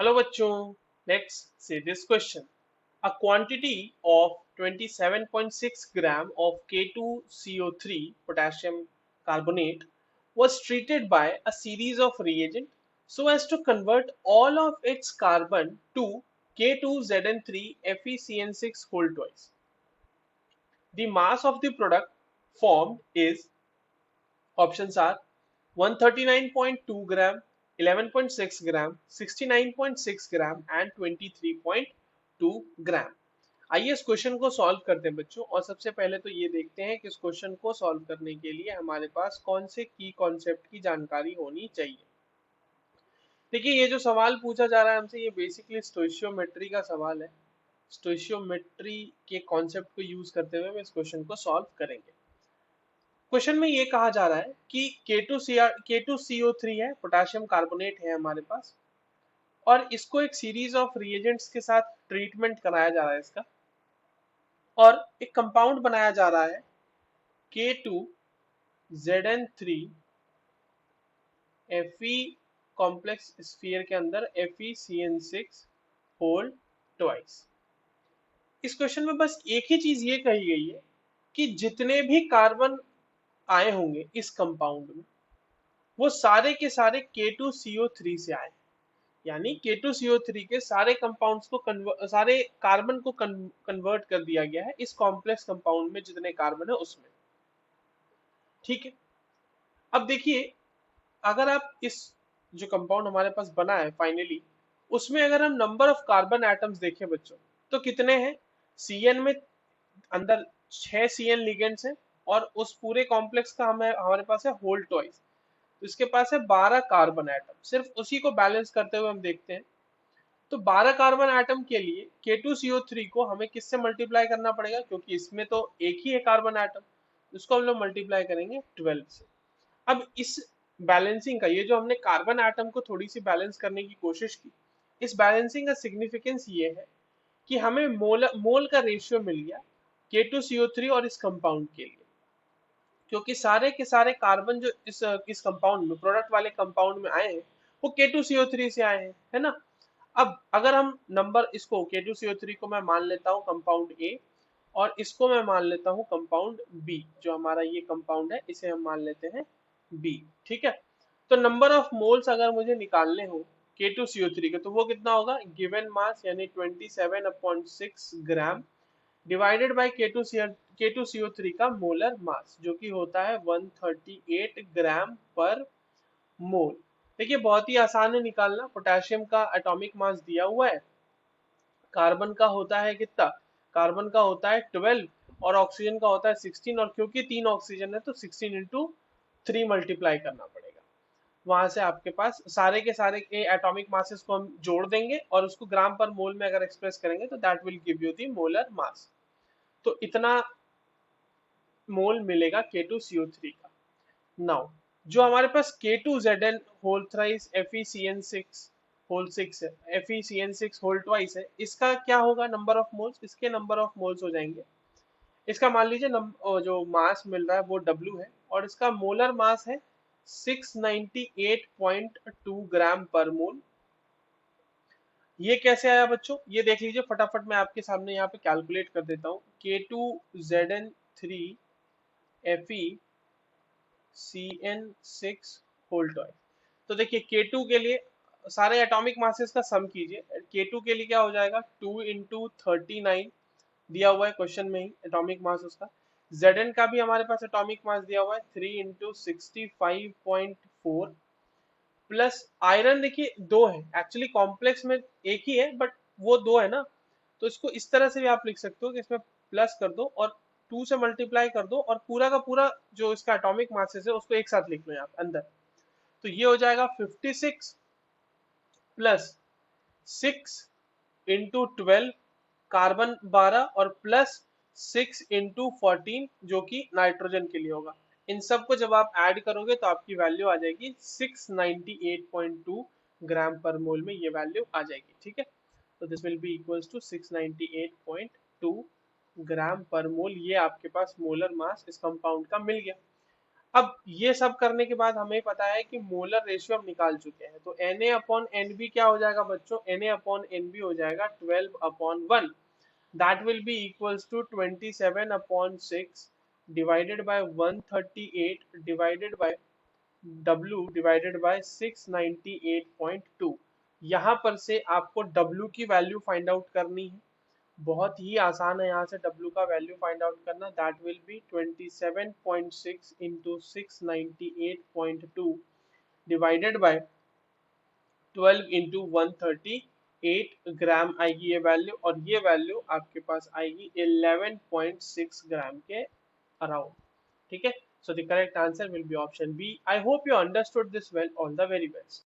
Hello बच्चों, let's see this question. A quantity of 27.6 gram of K2CO3 potassium carbonate was treated by a series of reagent so as to convert all of its carbon to K2ZN3 FeCN6 whole twice. The mass of the product formed is options are 139.2 gram, 11.6 gram, 69.6 gram and 23.2 ग्राम। आइए इस question को solve करते हैं बच्चों। और सबसे पहले तो ये देखते हैं कि इस क्वेश्चन को सॉल्व करने के लिए हमारे पास कौन से की कॉन्सेप्ट की जानकारी होनी चाहिए। देखिए, ये जो सवाल पूछा जा रहा है हमसे, ये बेसिकली स्टोइशियोमेट्री का सवाल है। स्टोइशियोमेट्री के कॉन्सेप्ट को यूज करते हुए हम इस क्वेश्चन को सॉल्व करेंगे। क्वेश्चन में ये कहा जा रहा है कि K2CO3 है, पोटेशियम कार्बोनेट है हमारे पास, और इसको एक सीरीज ऑफ रिएजेंट्स के साथ ट्रीटमेंट कराया जा रहा है इसका, और एक कंपाउंड बनाया जा रहा है K2ZN3 Fe कॉम्प्लेक्स स्फीयर के अंदर FeCN6 होल ट्वाइस। इस क्वेश्चन में बस एक ही चीज ये कही गई है कि जितने भी कार्बन आए होंगे इस कंपाउंड में, वो सारे के सारे K2CO3 से आए। यानी K2CO3 के सारे कंपाउंड्स को सारे कार्बन को कन्वर्ट कर दिया गया है इस कॉम्प्लेक्स कंपाउंड में, जितने कार्बन है उसमें। ठीक है, अब देखिए, अगर आप इस जो कंपाउंड हमारे पास बना है फाइनली, उसमें अगर हम नंबर ऑफ कार्बन एटम्स देखें बच्चों, तो कितने हैं? CN में अंदर 6 CN लिगेंड्स हैं, और उस पूरे कॉम्प्लेक्स का हमारे पास है होल ट्वाइस, तो इसके पास है 12 कार्बन एटम। सिर्फ उसी को बैलेंस करते हुए हम देखते हैं, तो 12 कार्बन एटम के लिए K2CO3 को हमें किससे मल्टीप्लाई करना पड़ेगा, क्योंकि इसमें तो एक ही है कार्बन एटम, उसको हम लोग मल्टीप्लाई करेंगे 12 से। अब इस बैलेंसिंग का, ये जो हमने कार्बन एटम को थोड़ी सी बैलेंस करने की कोशिश की, इस बैलेंसिंग का सिग्निफिकेंस ये है कि हमें मोल का रेशियो मिल गया K2CO3 और इस कंपाउंड के लिए, क्योंकि सारे के सारे कार्बन जो इस कंपाउंड में, प्रोडक्ट वाले कंपाउंड में आए हैं, वो K2CO3 से आए हैं, है ना। अब अगर हम नंबर, इसको K2CO3 को मैं मान लेता हूँ कंपाउंड ए, और इसको मैं मान लेता हूँ कंपाउंड बी, जो हमारा ये कंपाउंड है इसे हम मान लेते हैं बी। ठीक है, तो नंबर ऑफ मोल्स अगर मुझे निकालने हो K2CO3 के, तो वो कितना होगा? गिवन मास यानी 27/6 ग्राम डिवाइडेड बाय K2CO3 का मोलर मास, जो कि होता है 138 ग्राम पर मोल। देखिए, बहुत ही आसान है निकालना। पोटेशियम का एटॉमिक मास दिया हुआ है, कार्बन का होता है कितना? कार्बन का होता है 12, और ऑक्सीजन का होता है 16, और क्योंकि 3 ऑक्सीजन है तो 16 इंटू 3 मल्टीप्लाई करना पड़ेगा। वहां से आपके पास सारे के सारे के एटॉमिक मासेस को हम जोड़ देंगे, और उसको ग्राम पर मोल में अगर एक्सप्रेस करेंगे तो that will give you the molar mass. तो इतना मोल मिलेगा K2CO3 का। नाउ, जो हमारे पास K2ZN whole thrice FeCN6 whole 6 है, FeCN6 होल ट्वाइस है, इसका क्या होगा नंबर ऑफ मोल्स? इसके नंबर ऑफ मोल्स हो जाएंगे, इसका मान लीजिए जो मास मिल रहा है वो W है, और इसका मोलर मास है 698.2 ग्राम पर मोल। ये कैसे आया बच्चों? ये देख लीजिए फटाफट, मैं आपके सामने यहाँ पे कैलकुलेट कर देता हूँ। K2ZN3 FeCN6 whole twice. तो देखिए, K2 के लिए सारे एटॉमिक मासेस का सम कीजिए। K2 के लिए क्या हो जाएगा? 2 इंटू 39 दिया हुआ है क्वेश्चन में ही एटॉमिक मास उसका। Zn का भी हमारे पास एटॉमिक मास दिया हुआ है 3 इंटू 65.4, प्लस आयरन देखिए 2 है, एक्चुअली कॉम्प्लेक्स में एक ही है बट वो 2 है ना, तो इसको इस तरह से भी आप लिख सकते हो कि इसमें प्लस कर दो और 2 से मल्टीप्लाई कर दो, और पूरा का पूरा जो इसका एटॉमिक मासेस है उसको एक साथ लिख लो यहाँ पे अंदर। तो ये हो जाएगा 56 प्लस 6 इंटू 12, कार्बन 12, और प्लस 6 इंटू 14 जो कि नाइट्रोजन के लिए होगा। इन सब को जब आप ऐड करोगे तो आपकी वैल्यू आ जाएगी 698.2 ग्राम पर मोल में, ये वैल्यू आ जाएगी। ठीक है, तो this will be equals to 698.2 gram per mole. ये आपके पास मोलर मास इस कंपाउंड का मिल गया। अब ये सब करने के बाद हमें पता है कि मोलर रेशियो हम निकाल चुके हैं, तो Na अपॉन Nb क्या हो जाएगा बच्चों, Na अपॉन Nb हो जाएगा 12 upon 1, that will be equals to 27 upon 6 divided by 138 divided by W divided by 698.2। यहाँ पर से आपको W की वैल्यू फाइंड आउट करनी है, बहुत ही आसान है यहाँ से W का वैल्यू फाइंड आउट करना। That will be 27.6 into 698.2 divided by 12 into 138 ग्राम आएगी ये वैल्यू, और ये वैल्यू आपके पास आएगी 11.6 ग्राम के अराउंड। ठीक है, so the correct answer will be option B. I hope you understood this well. All the very best.